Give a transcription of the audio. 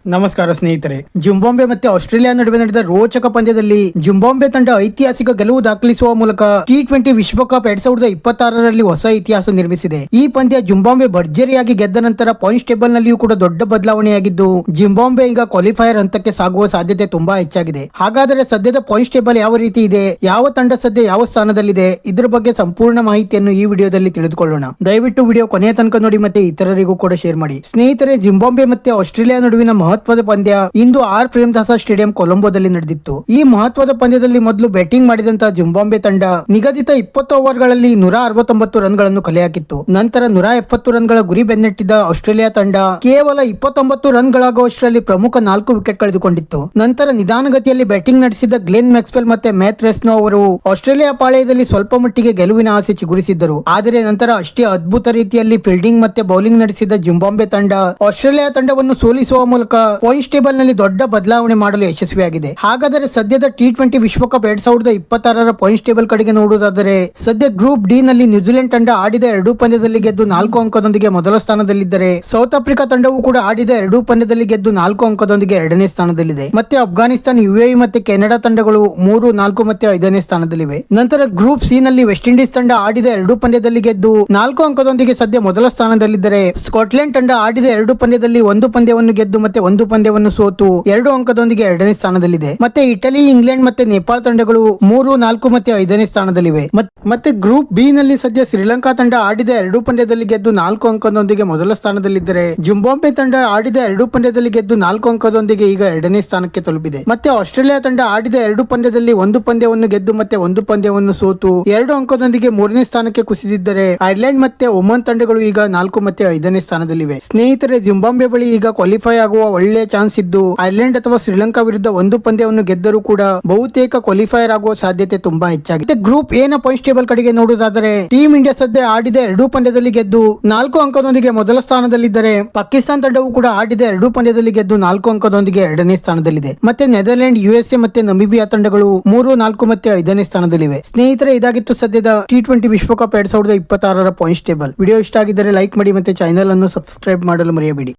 ನಮಸ್ಕಾರ ಸ್ನೇಹಿತರೆ. ಜಿಂಬಾಬ್ವೆ ಮತ್ತೆ ಆಸ್ಟ್ರೇಲಿಯಾ ನಡುವೆ ನಡೆದ ರೋಚಕ ಪಂದ್ಯದಲ್ಲಿ ಜಿಂಬಾಬ್ವೆ ತಂಡ ಐತಿಹಾಸಿಕ ಗೆಲುವು ದಾಖಲಿಸುವ ಮೂಲಕ T20 ವಿಶ್ವಕಪ್ 2026ರಲ್ಲಿ ಹೊಸ ಇತಿಹಾಸ ನಿರ್ಮಿಸಿದೆ. ಈ ಪಂದ್ಯ ಜಿಂಬಾಬ್ವೆ ಭರ್ಜರಿಯಾಗಿ ಗೆದ್ದ ನಂತರ ಪಾಯಿಂಟ್ಸ್ ಟೇಬಲ್ ನಲ್ಲಿಯೂ ಕೂಡ ದೊಡ್ಡ ಬದಲಾವಣೆಯಾಗಿದ್ದು ಜಿಂಬಾಬ್ವೆ ಈಗ ಕ್ವಾಲಿಫೈಯರ್ ಹಂತಕ್ಕೆ ಸಾಗುವ ಸಾಧ್ಯತೆ ತುಂಬಾ ಹೆಚ್ಚಾಗಿದೆ. ಹಾಗಾದರೆ ಸದ್ಯದ ಪಾಯಿಂಟ್ಸ್ ಟೇಬಲ್ ಯಾವ ರೀತಿ ಇದೆ, ಯಾವ ತಂಡ ಸದ್ಯ ಯಾವ ಸ್ಥಾನದಲ್ಲಿದೆ, ಇದರ ಬಗ್ಗೆ ಸಂಪೂರ್ಣ ಮಾಹಿತಿಯನ್ನು ಈ ವಿಡಿಯೋದಲ್ಲಿ ತಿಳಿದುಕೊಳ್ಳೋಣ. ದಯವಿಟ್ಟು ವಿಡಿಯೋ ಕೊನೆಯ ತನಕ ನೋಡಿ ಮತ್ತೆ ಇತರರಿಗೂ ಕೂಡ ಶೇರ್ ಮಾಡಿ. ಸ್ನೇಹಿತರೆ, ಜಿಂಬಾಬ್ವೆ ಮತ್ತೆ ಆಸ್ಟ್ರೇಲಿಯಾ ನಡುವಿನ ಮಹತ್ವದ ಪಂದ್ಯ ಇಂದು ಆರ್ ಪ್ರೇಮದಾಸ ಸ್ಟೇಡಿಯಂ ಕೊಲಂಬೋದಲ್ಲಿ ನಡೆದಿತ್ತು. ಈ ಮಹತ್ವದ ಪಂದ್ಯದಲ್ಲಿ ಮೊದಲು ಬ್ಯಾಟಿಂಗ್ ಮಾಡಿದಂತಹ ಜಿಂಬಾಬ್ವೆ ತಂಡ ನಿಗದಿತ 20 ಓವರ್ಗಳಲ್ಲಿ 169 ರನ್ಗಳನ್ನು ಕಲೆ ಹಾಕಿತ್ತು. ನಂತರ 170 ರನ್ಗಳ ಗುರಿ ಬೆನ್ನಟ್ಟಿದ್ದ ಆಸ್ಟ್ರೇಲಿಯಾ ತಂಡ ಕೇವಲ 29 ರನ್ಗಳಾಗುವಷ್ಟರಲ್ಲಿ ಪ್ರಮುಖ 4 ವಿಕೆಟ್ ಕಳೆದುಕೊಂಡಿತ್ತು. ನಂತರ ನಿಧಾನಗತಿಯಲ್ಲಿ ಬ್ಯಾಟಿಂಗ್ ನಡೆಸಿದ ಗ್ಲೆನ್ ಮ್ಯಾಕ್ಸ್ವೆಲ್ ಮತ್ತೆ ಮ್ಯಾಥ್ ರೆಸ್ನೋ ಅವರು ಆಸ್ಟ್ರೇಲಿಯಾ ಪಾಳೆಯದಲ್ಲಿ ಸ್ವಲ್ಪ ಮಟ್ಟಿಗೆ ಗೆಲುವಿನ ಆಸೆ ಚಿಗುರಿಸಿದ್ದರು. ಆದರೆ ನಂತರ ಅಷ್ಟೇ ಅದ್ಭುತ ರೀತಿಯಲ್ಲಿ ಫೀಲ್ಡಿಂಗ್ ಮತ್ತೆ ಬೌಲಿಂಗ್ ನಡೆಸಿದ ಜಿಂಬಾಬ್ವೆ ತಂಡ ಆಸ್ಟ್ರೇಲಿಯಾ ತಂಡವನ್ನು ಸೋಲಿಸುವ ಮೂಲಕ ಪಾಯಿಂಟ್ಸ್ ಟೇಬಲ್ ನಲ್ಲಿ ದೊಡ್ಡ ಬದಲಾವಣೆ ಮಾಡಲು ಯಶಸ್ವಿಯಾಗಿದೆ. ಹಾಗಾದರೆ ಸದ್ಯದ T20 ವಿಶ್ವಕಪ್ 2026ರ ಪಾಯಿಂಟ್ಸ್ ಟೇಬಲ್ ಕಡೆಗೆ ನೋಡುವುದಾದರೆ ಸದ್ಯ ಗ್ರೂಪ್ ಡಿ ನಲ್ಲಿ ನ್ಯೂಜಿಲೆಂಡ್ ತಂಡ ಆಡಿದ 2 ಪಂದ್ಯದಲ್ಲಿ ಗೆದ್ದು 4 ಅಂಕದೊಂದಿಗೆ ಮೊದಲ ಸ್ಥಾನದಲ್ಲಿದ್ದರೆ ಸೌತ್ ಆಫ್ರಿಕಾ ತಂಡವು ಕೂಡ ಆಡಿದ 2 ಪಂದ್ಯದಲ್ಲಿ ಗೆದ್ದು 4 ಅಂಕದೊಂದಿಗೆ 2ನೇ ಸ್ಥಾನದಲ್ಲಿದೆ. ಮತ್ತೆ ಅಫ್ಘಾನಿಸ್ತಾನ, UAE ಮತ್ತೆ ಕೆನಡಾ ತಂಡಗಳು 3, 4 ಮತ್ತೆ 5ನೇ ಸ್ಥಾನದಲ್ಲಿವೆ. ನಂತರ ಗ್ರೂಪ್ ಸಿ ನಲ್ಲಿ ವೆಸ್ಟ್ ಇಂಡೀಸ್ ತಂಡ ಆಡಿದ 2 ಪಂದ್ಯದಲ್ಲಿ ಗೆದ್ದು 4 ಅಂಕದೊಂದಿಗೆ ಸದ್ಯ ಮೊದಲ ಸ್ಥಾನದಲ್ಲಿದ್ದರೆ ಸ್ಕಾಟ್ಲೆಂಡ್ ತಂಡ ಆಡಿದ 2 ಪಂದ್ಯದಲ್ಲಿ 1 ಪಂದ್ಯವನ್ನು ಗೆದ್ದು ಮತ್ತೆ 1 ಪಂದ್ಯವನ್ನು ಸೋತು 2 ಅಂಕದೊಂದಿಗೆ 2ನೇ ಸ್ಥಾನದಲ್ಲಿದೆ. ಮತ್ತೆ ಇಟಲಿ, ಇಂಗ್ಲೆಂಡ್ ಮತ್ತೆ ನೇಪಾಳ ತಂಡಗಳು 3, 4 ಮತ್ತೆ 5ನೇ ಸ್ಥಾನದಲ್ಲಿವೆ. ಮತ್ತೆ ಗ್ರೂಪ್ ಬಿ ನಲ್ಲಿ ಸದ್ಯ ಶ್ರೀಲಂಕಾ ತಂಡ ಆಡಿದ 2 ಪಂದ್ಯದಲ್ಲಿ ಗೆದ್ದು 4 ಅಂಕದೊಂದಿಗೆ ಮೊದಲ ಸ್ಥಾನದಲ್ಲಿದ್ದರೆ ಜಿಂಬಾಬ್ವೆ ತಂಡ ಆಡಿದ 2 ಪಂದ್ಯದಲ್ಲಿ ಗೆದ್ದು 4 ಅಂಕದೊಂದಿಗೆ ಈಗ 2ನೇ ಸ್ಥಾನಕ್ಕೆ ತಲುಪಿದೆ. ಮತ್ತೆ ಆಸ್ಟ್ರೇಲಿಯಾ ತಂಡ ಆಡಿದ 2 ಪಂದ್ಯದಲ್ಲಿ 1 ಪಂದ್ಯವನ್ನು ಗೆದ್ದು ಮತ್ತೆ 1 ಪಂದ್ಯವನ್ನು ಸೋತು 2 ಅಂಕದೊಂದಿಗೆ 3ನೇ ಸ್ಥಾನಕ್ಕೆ ಕುಸಿದಿದ್ದರೆ ಐರ್ಲೆಂಡ್ ಮತ್ತೆ ಒಮನ್ ತಂಡಗಳು ಈಗ 4 ಮತ್ತೆ 5ನೇ ಸ್ಥಾನದಲ್ಲಿವೆ. ಸ್ನೇಹಿತರೆ, ಜಿಂಬಾಬ್ವೆ ಬಳಿ ಈಗ ಕ್ವಾಲಿಫೈ ಆಗುವ ಒಳ್ಳೆಯ ಚಾನ್ಸ್ ಇದ್ದು ಐರ್ಲೆಂಡ್ ಅಥವಾ ಶ್ರೀಲಂಕಾ ವಿರುದ್ಧ 1 ಪಂದ್ಯವನ್ನು ಗೆದ್ದರೂ ಕೂಡ ಬಹುತೇಕ ಕ್ವಾಲಿಫೈಯರ್ ಆಗುವ ಸಾಧ್ಯತೆ ತುಂಬಾ ಹೆಚ್ಚಾಗಿದೆ. ಗ್ರೂಪ್ ಎ ನ ಪಾಯಿಂಟ್ಸ್ ಟೇಬಲ್ ಕಡೆಗೆ ನೋಡುವುದಾದರೆ ಟೀಮ್ ಇಂಡಿಯಾ ಸದ್ಯ ಆಡಿದ 2 ಪಂದ್ಯದಲ್ಲಿ ಗೆದ್ದು 4 ಅಂಕದೊಂದಿಗೆ ಮೊದಲ ಸ್ಥಾನದಲ್ಲಿದ್ದರೆ ಪಾಕಿಸ್ತಾನ ತಂಡವು ಕೂಡ ಆಡಿದ 2 ಪಂದ್ಯದಲ್ಲಿ ಗೆದ್ದು 4 ಅಂಕದೊಂದಿಗೆ 2ನೇ ಸ್ಥಾನದಲ್ಲಿದೆ. ಮತ್ತೆ ನೆದರ್ಲೆಂಡ್, USA ಮತ್ತೆ ನಮಿಬಿಯಾ ತಂಡಗಳು 3, 4 ಮತ್ತೆ 5ನೇ ಸ್ಥಾನದಲ್ಲಿವೆ. ಸ್ನೇಹಿತರೆ, ಇದಾಗಿತ್ತು ಸದ್ಯದ T20 ವಿಶ್ವಕಪ್ 2026ರ ಪಾಯಿಂಟ್ಸ್ ಟೇಬಲ್. ವಿಡಿಯೋ ಇಷ್ಟ ಆಗಿದ್ದರೆ ಲೈಕ್ ಮಾಡಿ ಮತ್ತೆ ಚಾನೆಲ್ ಅನ್ನು ಸಬ್ಸ್ಕ್ರೈಬ್ ಮಾಡಲು ಮರೆಯಬೇಡಿ.